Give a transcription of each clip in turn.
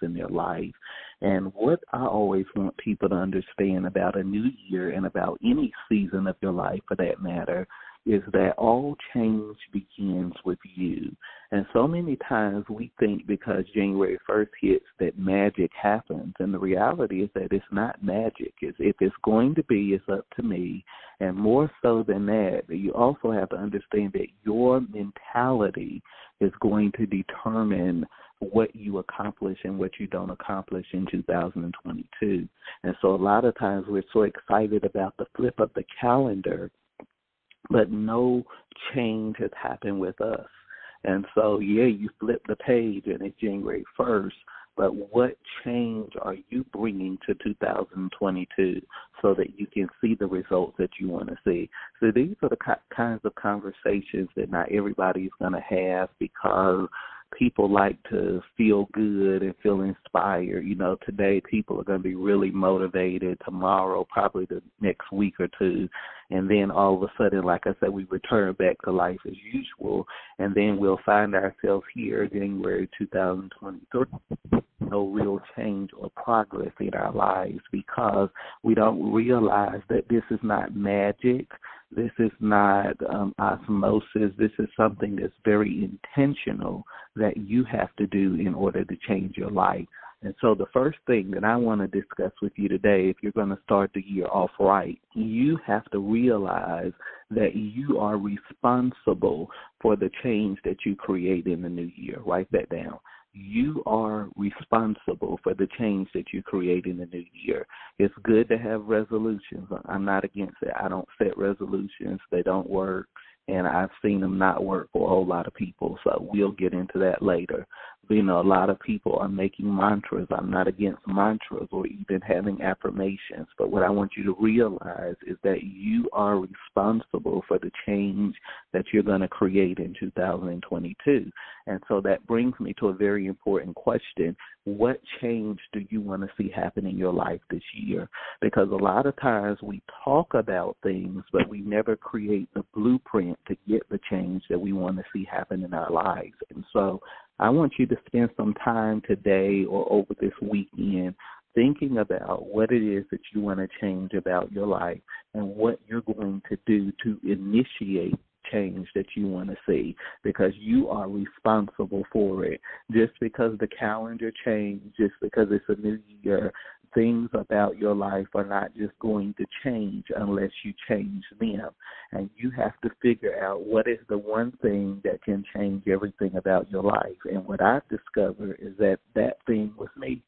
in their life. And what I always want people to understand about a new year and about any season of your life, for that matter, is that all change begins with you. And so many times we think because January 1st hits that magic happens, and the reality is that it's not magic. If it's going to be, it's up to me. And more so than that, you also have to understand that your mentality is going to determine what you accomplish and what you don't accomplish in 2022. And so a lot of times we're so excited about the flip of the calendar, but no change has happened with us. And so, yeah, you flip the page and it's January 1st, but what change are you bringing to 2022 so that you can see the results that you want to see? So these are the kinds of conversations that not everybody is going to have, because people like to feel good and feel inspired. You know, today people are going to be really motivated. Tomorrow, probably the next week or two. And then all of a sudden, like I said, we return back to life as usual. And then we'll find ourselves here January 2023. No real change or progress in our lives, because we don't realize that this is not magic. This is not osmosis. This is something that's very intentional that you have to do in order to change your life. And so the first thing that I want to discuss with you today, if you're going to start the year off right, you have to realize that you are responsible for the change that you create in the new year. Write that down. You are responsible for the change that you create in the new year. It's good to have resolutions. I'm not against it. I don't set resolutions. They don't work, and I've seen them not work for a whole lot of people, so we'll get into that later. But, you know, a lot of people are making mantras. I'm not against mantras or even having affirmations, but what I want you to realize is that you are responsible for the change that you're going to create in 2022. And so that brings me to a very important question. What change do you want to see happen in your life this year? Because a lot of times we talk about things, but we never create the blueprint to get the change that we want to see happen in our lives. And so I want you to spend some time today or over this weekend thinking about what it is that you want to change about your life and what you're going to do to initiate change that you want to see, because you are responsible for it. Just because the calendar changed, just because it's a new year, things about your life are not just going to change unless you change them. And you have to figure out what is the one thing that can change everything about your life. And what I've discovered is that that thing was me.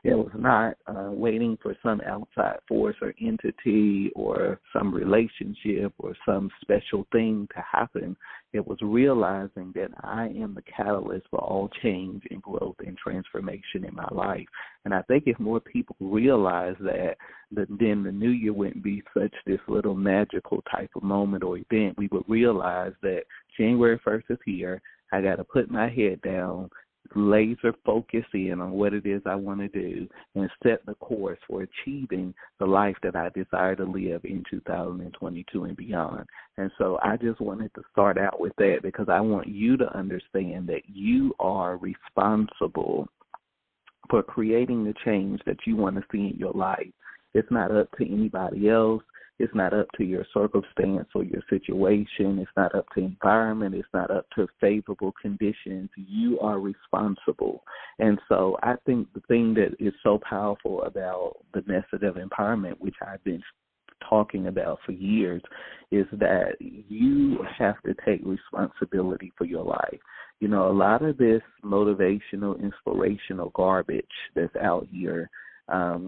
It was not waiting for some outside force or entity or some relationship or some special thing to happen. It was realizing that I am the catalyst for all change and growth and transformation in my life. And I think if more people realize that, then the new year wouldn't be such this little magical type of moment or event. We would realize that January 1st is here. I got to put my head down, laser focus in on what it is I want to do, and set the course for achieving the life that I desire to live in 2022 and beyond. And so I just wanted to start out with that, because I want you to understand that you are responsible for creating the change that you want to see in your life. It's not up to anybody else. It's not up to your circumstance or your situation. It's not up to environment. It's not up to favorable conditions. You are responsible. And so I think the thing that is so powerful about the method of empowerment, which I've been talking about for years, is that you have to take responsibility for your life. You know, a lot of this motivational, inspirational garbage that's out here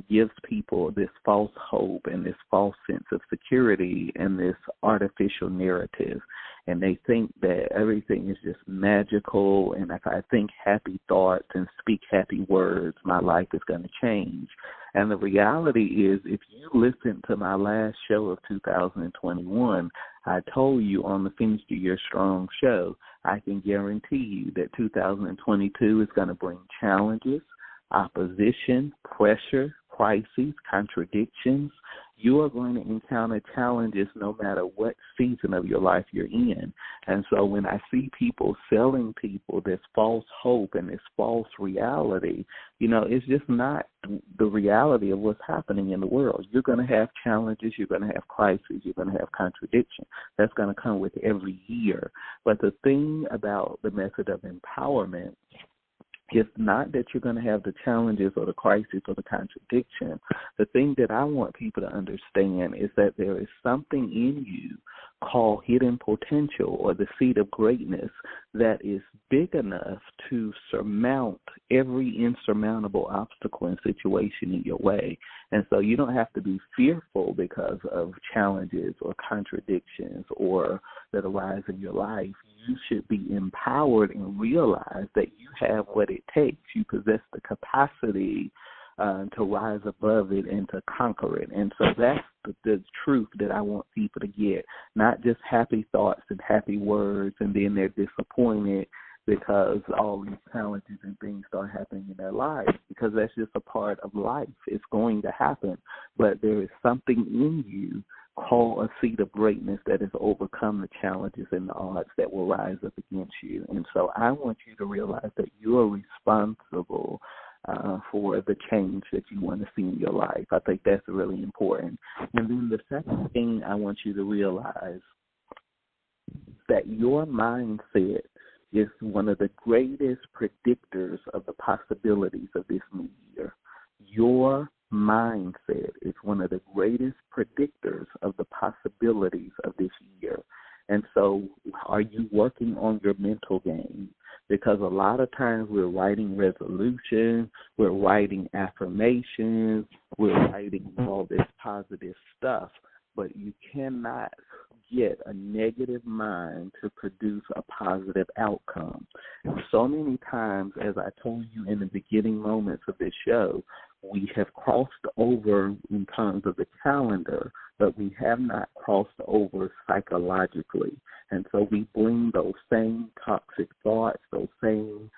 gives people this false hope and this false sense of security and this artificial narrative. And they think that everything is just magical, and if I think happy thoughts and speak happy words, my life is going to change. And the reality is, if you listen to my last show of 2021, I told you on the Finish the Year Strong show, I can guarantee you that 2022 is going to bring challenges, opposition, pressure, crises, contradictions. You are going to encounter challenges no matter what season of your life you're in. And so when I see people selling people this false hope and this false reality, it's just not the reality of what's happening in the world. You're going to have challenges. You're going to have crises. You're going to have contradiction. That's going to come with every year. But the thing about the method of empowerment, it's not that you're going to have the challenges or the crisis or the contradiction. The thing that I want people to understand is that there is something in you called hidden potential, or the seed of greatness, that is big enough to surmount every insurmountable obstacle and situation in your way. And so you don't have to be fearful because of challenges or contradictions or that arise in your life. You should be empowered and realize that you have what it takes. You possess the capacity to rise above it and to conquer it. And so that's the truth that I want people to get, not just happy thoughts and happy words, and then they're disappointed because all these challenges and things start happening in their lives, because that's just a part of life. It's going to happen. But there is something in you called a seed of greatness that has overcome the challenges and the odds that will rise up against you. And so I want you to realize that you are responsible for the change that you want to see in your life. I think that's really important. And then the second thing I want you to realize, that your mindset is one of the greatest predictors of the possibilities of this new year. Your mindset is one of the greatest predictors of the possibilities of this year. And so are you working on your mental game? Because a lot of times we're writing resolutions, we're writing affirmations, we're writing all this positive stuff, but you cannot get a negative mind to produce a positive outcome. And so many times, as I told you in the beginning moments of this show, we have crossed over in terms of the calendar, but we have not crossed over psychologically. And so we bring those same toxic thoughts, those same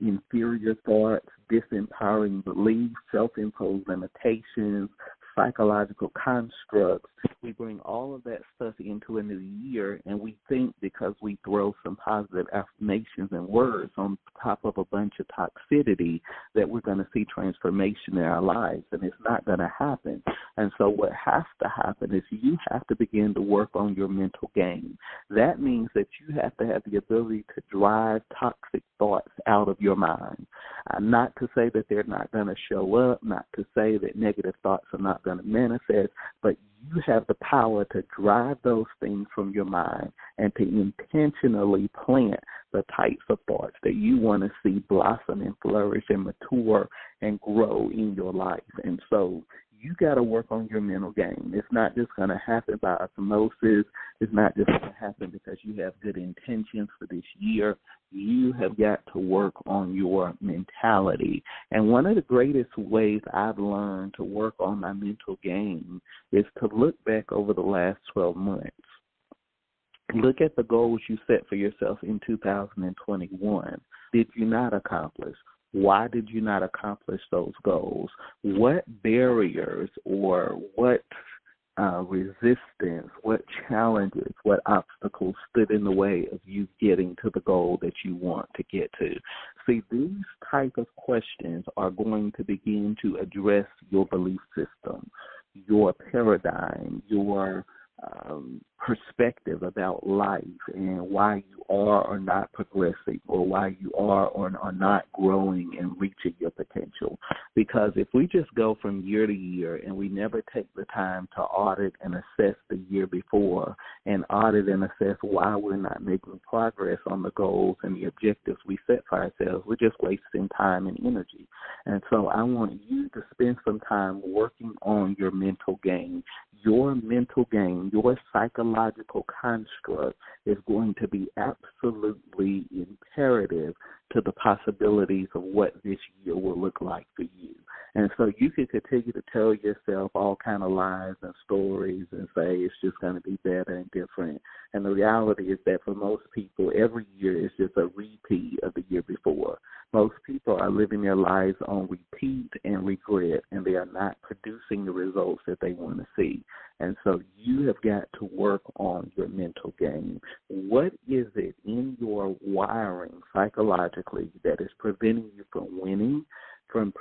inferior thoughts, disempowering beliefs, self-imposed limitations, psychological constructs. We bring all of that stuff into a new year, and we think because we throw some positive affirmations and words on top of a bunch of toxicity that we're going to see transformation in our lives, and it's not going to happen. And so what has to happen is you have to begin to work on your mental game. That means that you have to have the ability to drive toxic thoughts out of your mind. Not to say that they're not going to show up, not to say that negative thoughts are not going to manifest, but you have the power to drive those things from your mind and to intentionally plant the types of thoughts that you want to see blossom and flourish and mature and grow in your life. And so you got to work on your mental game. It's not just going to happen by osmosis. It's not just going to happen because you have good intentions for this year. You have got to work on your mentality. And one of the greatest ways I've learned to work on my mental game is to look back over the last 12 months. Look at the goals you set for yourself in 2021. Did you not accomplish? Why did you not accomplish those goals? What barriers or what resistance, what challenges, what obstacles stood in the way of you getting to the goal that you want to get to? See, these type of questions are going to begin to address your belief system, your paradigm, your perspective about life and why you are or not progressing or why you are or are not growing and reaching your potential. Because if we just go from year to year and we never take the time to audit and assess the year before and audit and assess why we're not making progress on the goals and the objectives we set for ourselves, we're just wasting time and energy. And so I want you to spend some time working on your mental game. Your mental game, your psychological construct is going to be absolutely imperative to the possibilities of what this year will look like for you. And so you can continue to tell yourself all kind of lies and stories and say it's just going to be better and different. And the reality is that for most people, every year is just a repeat of the year before. Most people are living their lives on repeat and regret, and they are not producing the results that they want to see. And so you have got to work on your mental game. What is it in your wiring psychologically that is preventing you from winning, from